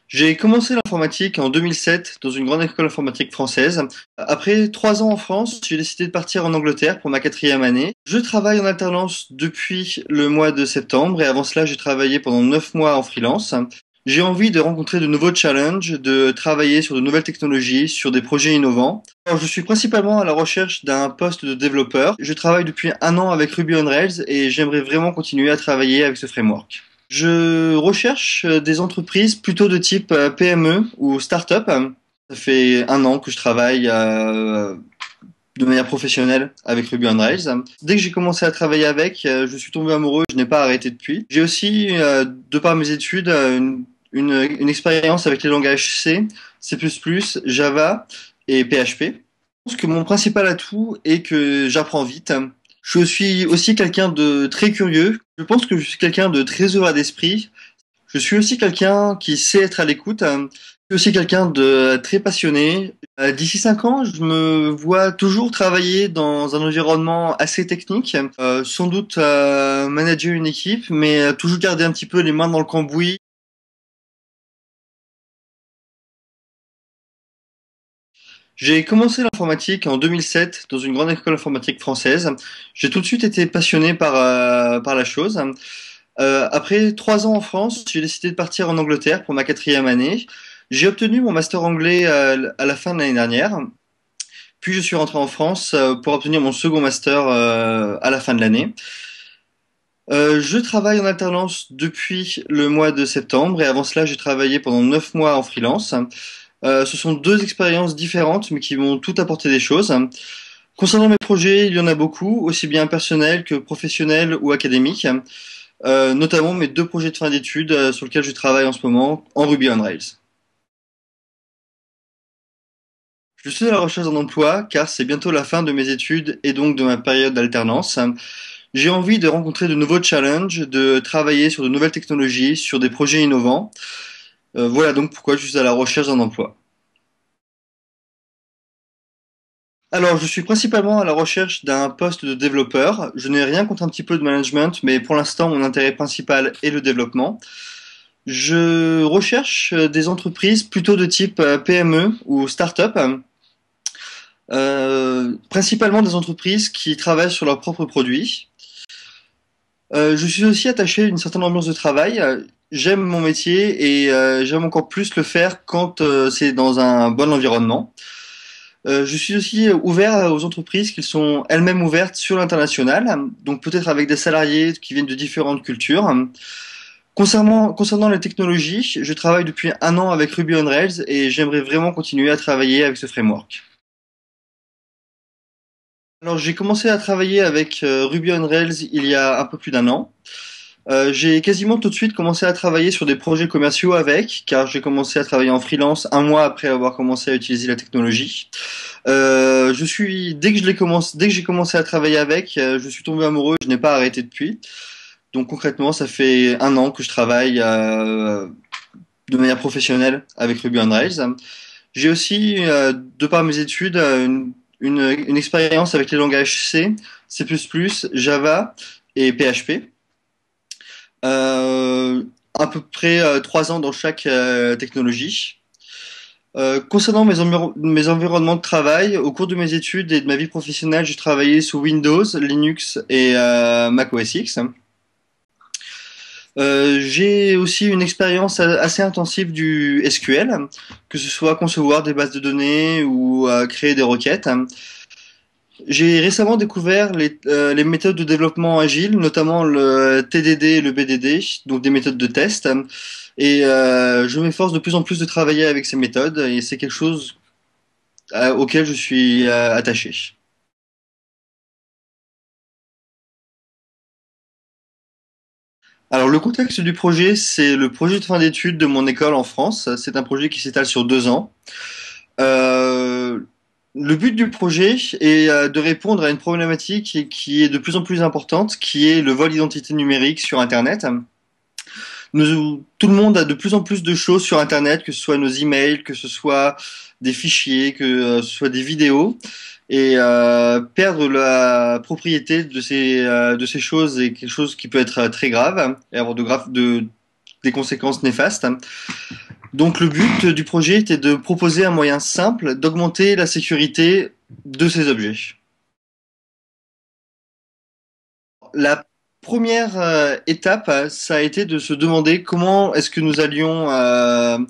J'ai commencé l'informatique en 2007 dans une grande école informatique française. Après 3 ans en France, j'ai décidé de partir en Angleterre pour ma quatrième année. Je travaille en alternance depuis le mois de septembre et avant cela, j'ai travaillé pendant 9 mois en freelance. J'ai envie de rencontrer de nouveaux challenges, de travailler sur de nouvelles technologies, sur des projets innovants. Alors, je suis principalement à la recherche d'un poste de développeur. Je travaille depuis un an avec Ruby on Rails et j'aimerais vraiment continuer à travailler avec ce framework. Je recherche des entreprises plutôt de type PME ou start-up. Ça fait un an que je travaille de manière professionnelle avec Ruby on Rails. Dès que j'ai commencé à travailler avec, je suis tombé amoureux, je n'ai pas arrêté depuis. J'ai aussi, de par mes études, une expérience avec les langages C++, Java et PHP. Je pense que mon principal atout est que j'apprends vite. Je suis aussi quelqu'un de très curieux. Je pense que je suis quelqu'un de très ouvert d'esprit. Je suis aussi quelqu'un qui sait être à l'écoute. Je suis aussi quelqu'un de très passionné. D'ici 5 ans, je me vois toujours travailler dans un environnement assez technique, sans doute manager une équipe, mais toujours garder un petit peu les mains dans le cambouis. J'ai commencé l'informatique en 2007 dans une grande école informatique française. J'ai tout de suite été passionné par la chose. Après 3 ans en France, j'ai décidé de partir en Angleterre pour ma quatrième année. J'ai obtenu mon master anglais à la fin de l'année dernière. Puis je suis rentré en France pour obtenir mon second master à la fin de l'année. Je travaille en alternance depuis le mois de septembre et avant cela, j'ai travaillé pendant 9 mois en freelance. Ce sont deux expériences différentes mais qui m'ont toutes apporté des choses. Concernant mes projets, il y en a beaucoup, aussi bien personnels que professionnels ou académiques. Notamment mes deux projets de fin d'études sur lesquels je travaille en ce moment en Ruby on Rails. Je suis à la recherche d'un emploi car c'est bientôt la fin de mes études et donc de ma période d'alternance. J'ai envie de rencontrer de nouveaux challenges, de travailler sur de nouvelles technologies, sur des projets innovants. Voilà donc pourquoi je suis à la recherche d'un emploi. Alors, je suis principalement à la recherche d'un poste de développeur. Je n'ai rien contre un petit peu de management, mais pour l'instant, mon intérêt principal est le développement. Je recherche des entreprises plutôt de type PME ou start-up, principalement des entreprises qui travaillent sur leurs propres produits. Je suis aussi attaché à une certaine ambiance de travail. J'aime mon métier et j'aime encore plus le faire quand c'est dans un bon environnement. Je suis aussi ouvert aux entreprises qui sont elles-mêmes ouvertes sur l'international, donc peut-être avec des salariés qui viennent de différentes cultures. Concernant les technologies, je travaille depuis un an avec Ruby on Rails et j'aimerais vraiment continuer à travailler avec ce framework. Alors j'ai commencé à travailler avec Ruby on Rails il y a un peu plus d'un an. J'ai quasiment tout de suite commencé à travailler sur des projets commerciaux avec, car j'ai commencé à travailler en freelance un mois après avoir commencé à utiliser la technologie. Dès que j'ai commencé à travailler avec, je suis tombé amoureux, je n'ai pas arrêté depuis. Donc concrètement, ça fait un an que je travaille de manière professionnelle avec Ruby on Rails. J'ai aussi, de par mes études, une expérience avec les langages C++, Java et PHP. À peu près 3 ans dans chaque technologie. Concernant mes environnements de travail, au cours de mes études et de ma vie professionnelle, j'ai travaillé sous Windows, Linux et Mac OS X. J'ai aussi une expérience assez intensive du SQL, que ce soit concevoir des bases de données ou créer des requêtes. J'ai récemment découvert les méthodes de développement agile, notamment le TDD et le BDD, donc des méthodes de test. Et je m'efforce de plus en plus de travailler avec ces méthodes et c'est quelque chose auquel je suis attaché. Alors le contexte du projet, c'est le projet de fin d'études de mon école en France. C'est un projet qui s'étale sur 2 ans. Euh, le but du projet est de répondre à une problématique qui est de plus en plus importante, qui est le vol d'identité numérique sur Internet. Tout le monde a de plus en plus de choses sur Internet, que ce soit nos emails, que ce soit des fichiers, que ce soit des vidéos. Et perdre la propriété de ces choses est quelque chose qui peut être très grave et avoir des conséquences néfastes. Donc le but du projet était de proposer un moyen simple d'augmenter la sécurité de ces objets. La première étape, ça a été de se demander comment est-ce que nous allions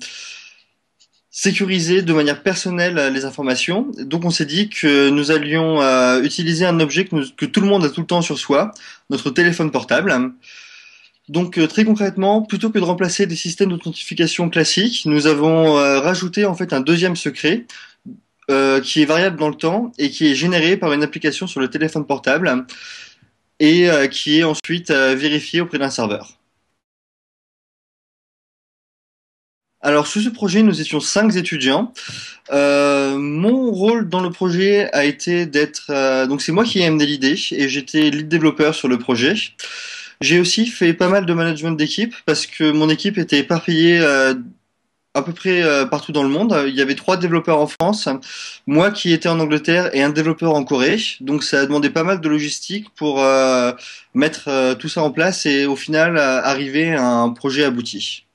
sécuriser de manière personnelle les informations. Donc on s'est dit que nous allions utiliser un objet que tout le monde a tout le temps sur soi, notre téléphone portable. Donc très concrètement, plutôt que de remplacer des systèmes d'authentification classiques, nous avons rajouté en fait un deuxième secret qui est variable dans le temps et qui est généré par une application sur le téléphone portable et qui est ensuite vérifié auprès d'un serveur. Alors sur ce projet, nous étions 5 étudiants. Mon rôle dans le projet a été d'être donc c'est moi qui ai amené l'idée et j'étais lead développeur sur le projet. J'ai aussi fait pas mal de management d'équipe parce que mon équipe était éparpillée à peu près partout dans le monde. Il y avait 3 développeurs en France, moi qui étais en Angleterre et un développeur en Corée. Donc ça a demandé pas mal de logistique pour mettre tout ça en place et au final arriver à un projet abouti.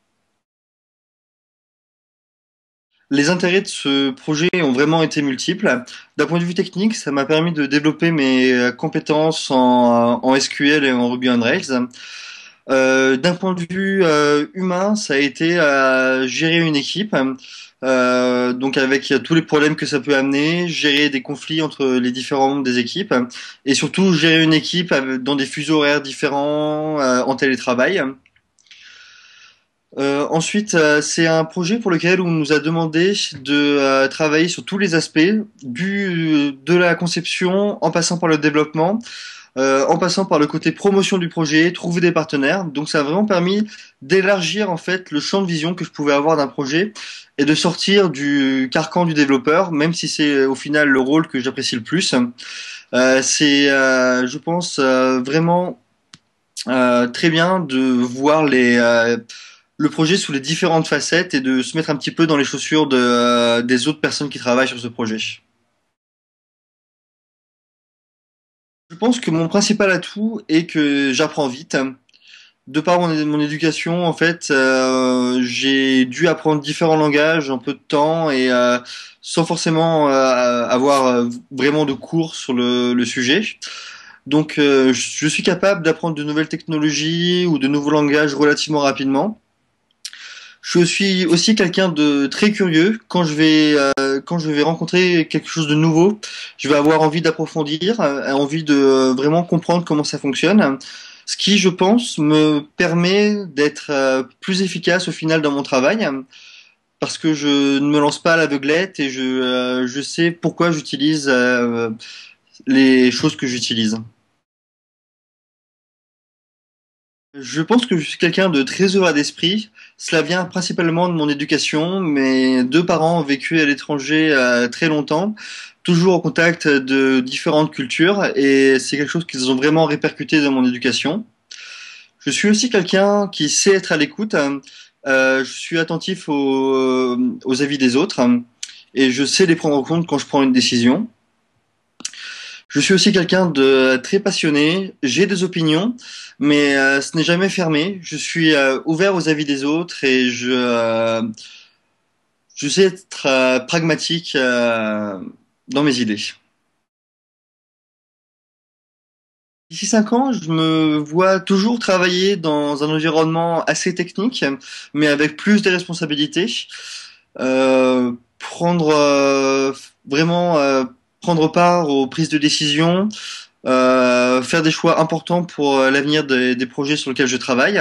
Les intérêts de ce projet ont vraiment été multiples. D'un point de vue technique, ça m'a permis de développer mes compétences en SQL et en Ruby on Rails. D'un point de vue humain, ça a été gérer une équipe, donc avec tous les problèmes que ça peut amener, gérer des conflits entre les différents membres des équipes, et surtout gérer une équipe dans des fuseaux horaires différents, en télétravail. Ensuite, c'est un projet pour lequel on nous a demandé de travailler sur tous les aspects, de la conception, en passant par le développement, en passant par le côté promotion du projet, trouver des partenaires. Donc ça a vraiment permis d'élargir en fait le champ de vision que je pouvais avoir d'un projet et de sortir du carcan du développeur, même si c'est au final le rôle que j'apprécie le plus. C'est, je pense, vraiment très bien de voir le projet sous les différentes facettes et de se mettre un petit peu dans les chaussures des autres personnes qui travaillent sur ce projet. Je pense que mon principal atout est que j'apprends vite. De par mon éducation, en fait, j'ai dû apprendre différents langages en peu de temps et sans forcément avoir vraiment de cours sur le sujet. Donc, je suis capable d'apprendre de nouvelles technologies ou de nouveaux langages relativement rapidement. Je suis aussi quelqu'un de très curieux. Quand je vais rencontrer quelque chose de nouveau, je vais avoir envie d'approfondir, envie de vraiment comprendre comment ça fonctionne. Ce qui, je pense, me permet d'être plus efficace au final dans mon travail, parce que je ne me lance pas à l'aveuglette et je sais pourquoi j'utilise les choses que j'utilise. Je pense que je suis quelqu'un de très ouvert d'esprit. Cela vient principalement de mon éducation. Mes 2 parents ont vécu à l'étranger très longtemps, toujours en contact de différentes cultures, et c'est quelque chose qu'ils ont vraiment répercuté dans mon éducation. Je suis aussi quelqu'un qui sait être à l'écoute. Je suis attentif aux avis des autres et je sais les prendre en compte quand je prends une décision. Je suis aussi quelqu'un de très passionné, j'ai des opinions, mais ce n'est jamais fermé. Je suis ouvert aux avis des autres et je sais être pragmatique dans mes idées. D'ici 5 ans, je me vois toujours travailler dans un environnement assez technique, mais avec plus de responsabilités. Prendre vraiment prendre part aux prises de décision, faire des choix importants pour l'avenir des projets sur lesquels je travaille.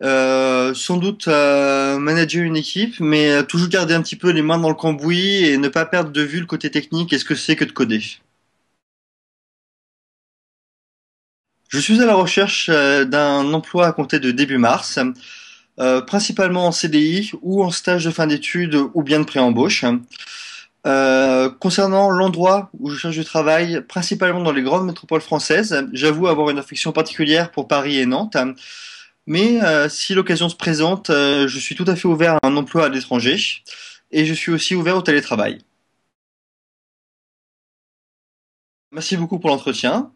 Sans doute manager une équipe, mais toujours garder un petit peu les mains dans le cambouis et ne pas perdre de vue le côté technique et ce que c'est que de coder. Je suis à la recherche d'un emploi à compter de début mars, principalement en CDI ou en stage de fin d'études ou bien de pré-embauche. Concernant l'endroit où je cherche du travail, principalement dans les grandes métropoles françaises, j'avoue avoir une affection particulière pour Paris et Nantes. Mais si l'occasion se présente, je suis tout à fait ouvert à un emploi à l'étranger et je suis aussi ouvert au télétravail. Merci beaucoup pour l'entretien.